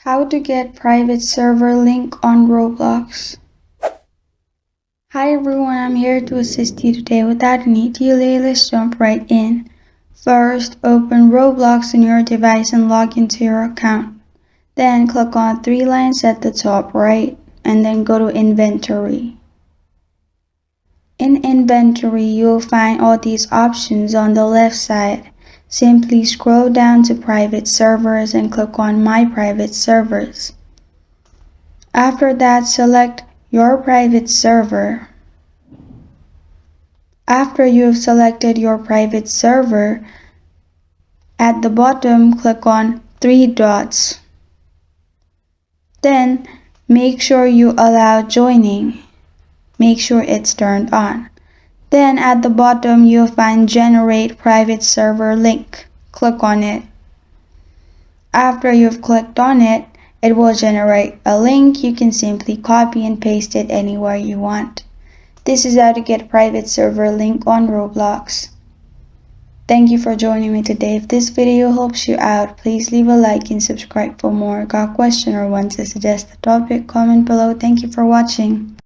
How to get private server link on Roblox. Hi everyone, I'm here to assist you today. Without any delay, let's jump right in. First, open Roblox on your device and log into your account. Then click on three lines at the top right and then go to Inventory. In Inventory, you'll find all these options on the left side. Simply scroll down to Private Servers and click on My Private Servers. After that, select your private server. After you have selected your private server, at the bottom, click on three dots. Then, make sure you allow joining. Make sure it's turned on. Then at the bottom, you'll find Generate Private Server Link. Click on it. After you've clicked on it, it will generate a link. You can simply copy and paste it anywhere you want. This is how to get a private server link on Roblox. Thank you for joining me today. If this video helps you out, please leave a like and subscribe for more. Got a question or want to suggest a topic? Comment below. Thank you for watching.